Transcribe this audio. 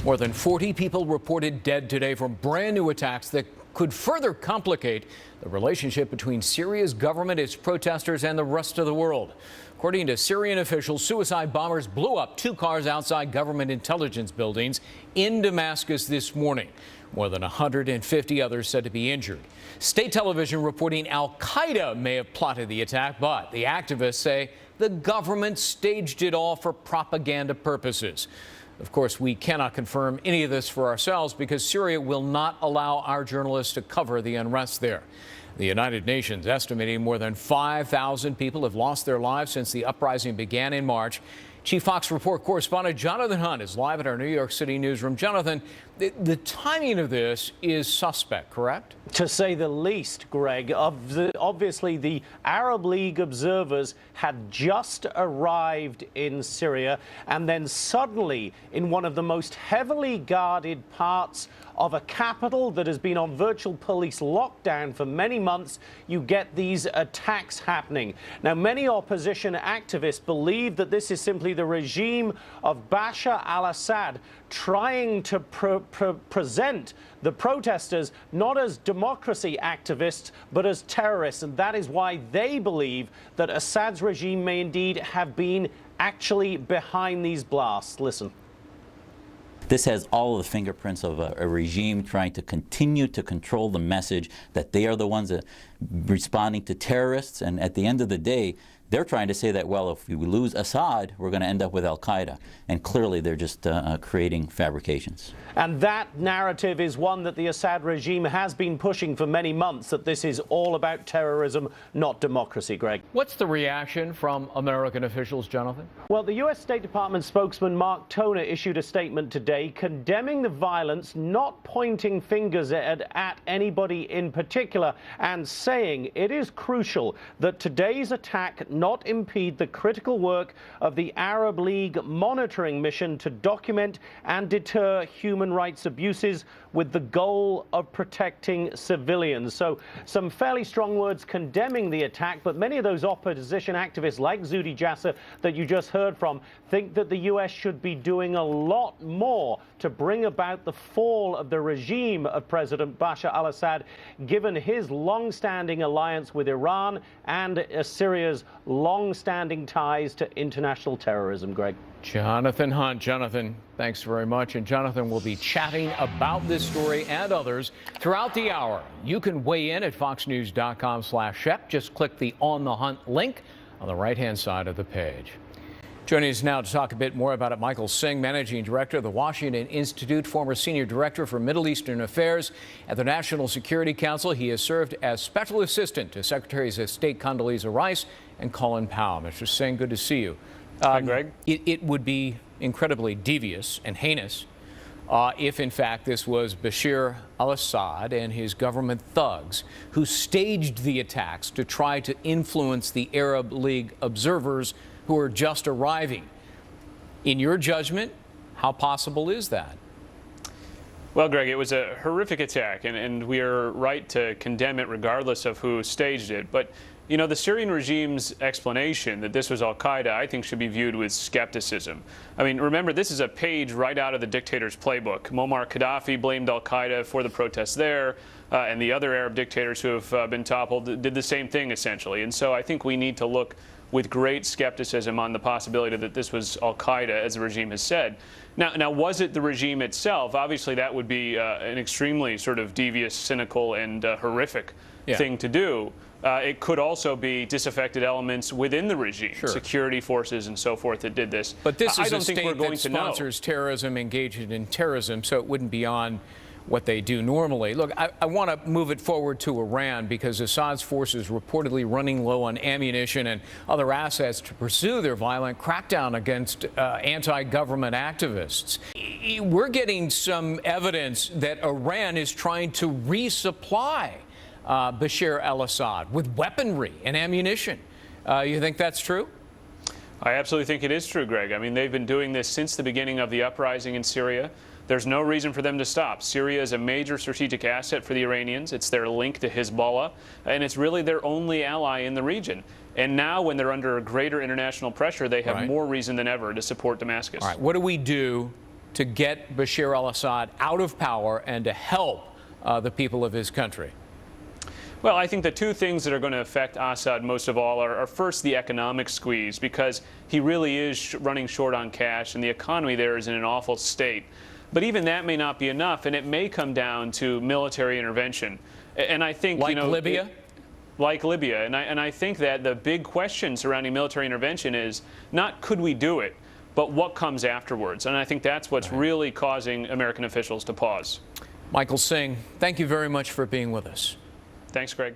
More than 40 people reported dead today from brand new attacks that could further complicate the relationship between Syria's government, its protesters, and the rest of the world. According to Syrian officials, suicide bombers blew up 2 cars outside government intelligence buildings in Damascus this morning. More than 150 others said to be injured. State television reporting al-Qaeda may have plotted the attack, but the activists say the government staged it all for propaganda purposes. Of course, we cannot confirm any of this for ourselves because Syria will not allow our journalists to cover the unrest there. The United Nations estimating more than 5,000 people have lost their lives since the uprising began in March. Chief Fox Report correspondent Jonathan Hunt is live at our New York City newsroom. Jonathan, the timing of this is suspect, correct? To say the least, Greg. Obviously, the Arab League observers had just arrived in Syria, and then suddenly, in one of the most heavily guarded parts of a capital that has been on virtual police lockdown for many months, you get these attacks happening. Now, many opposition activists believe that this is simply the regime of Bashar al-Assad trying to present the protesters not as democracy activists, but as terrorists. And that is why they believe that Assad's regime may indeed have been actually behind these blasts. Listen. This has all of the fingerprints of a regime trying to continue to control the message that they are the ones that responding to terrorists. And at the end of the day, they're trying to say that, well, if we lose Assad, we're going to end up with al-Qaeda. And clearly, they're just creating fabrications. And that narrative is one that the Assad regime has been pushing for many months, that this is all about terrorism, not democracy, Greg. What's the reaction from American officials, Jonathan? Well, the U.S. State Department spokesman Mark Toner issued a statement today condemning the violence, not pointing fingers at anybody in particular, and saying it is crucial that today's attack not impede the critical work of the Arab League monitoring mission to document and deter human rights abuses with the goal of protecting civilians. So some fairly strong words condemning the attack, but many of those opposition activists like Zuhdi Jasser that you just heard from think that the U.S. should be doing a lot more to bring about the fall of the regime of President Bashar al-Assad, given his long-standing alliance with Iran and Syria's long-standing ties to international terrorism, Greg. Jonathan Hunt. Jonathan, thanks very much. And Jonathan will be chatting about this story and others throughout the hour. You can weigh in at foxnews.com/Shep. Just click the On the Hunt link on the right-hand side of the page. Joining us now to talk a bit more about it, Michael Singh, Managing Director of the Washington Institute, former Senior Director for Middle Eastern Affairs at the National Security Council. He has served as Special Assistant to Secretaries of State Condoleezza Rice and Colin Powell. Mr. Singh, good to see you. Hi, Greg. It would be incredibly devious and heinous if, in fact, this was Bashar al-Assad and his government thugs who staged the attacks to try to influence the Arab League observers who are just arriving. In your judgment, how possible is that? Well, Greg, it was a horrific attack, and we are right to condemn it regardless of who staged it. But, you know, the Syrian regime's explanation that this was al-Qaeda, I think, should be viewed with skepticism. I mean, remember, this is a page right out of the dictator's playbook. Muammar Gaddafi blamed al-Qaeda for the protests there, and the other Arab dictators who have been toppled did the same thing, essentially. And so I think we need to look with great skepticism on the possibility that this was al-Qaeda, as the regime has said. Now, was it the regime itself? Obviously, that would be an extremely sort of devious, cynical, and horrific thing to do. It could also be disaffected elements within the regime, security forces and so forth that did this. But this is a state that sponsors terrorism, engaged in terrorism, so it wouldn't be on what they do normally. Look, I want to move it forward to Iran because Assad's forces reportedly running low on ammunition and other assets to pursue their violent crackdown against anti-government activists. We're getting some evidence that Iran is trying to resupply Bashar al-Assad with weaponry and ammunition. You think that's true? I absolutely think it is true, Greg. I mean, they've been doing this since the beginning of the uprising in Syria. There's no reason for them to stop. Syria is a major strategic asset for the Iranians. It's their link to Hezbollah, and it's really their only ally in the region. And now, when they're under greater international pressure, they have more reason than ever to support Damascus. All right, what do we do to get Bashar al-Assad out of power and to help the people of his country? Well, I think the two things that are going to affect Assad most of all are first the economic squeeze, because he really is running short on cash and the economy there is in an awful state. But even that may not be enough, and it may come down to military intervention. And I think, like Libya? Like Libya. And I think that the big question surrounding military intervention is not could we do it, but what comes afterwards. And I think that's what's really causing American officials to pause. Michael Singh, thank you very much for being with us. Thanks, Greg.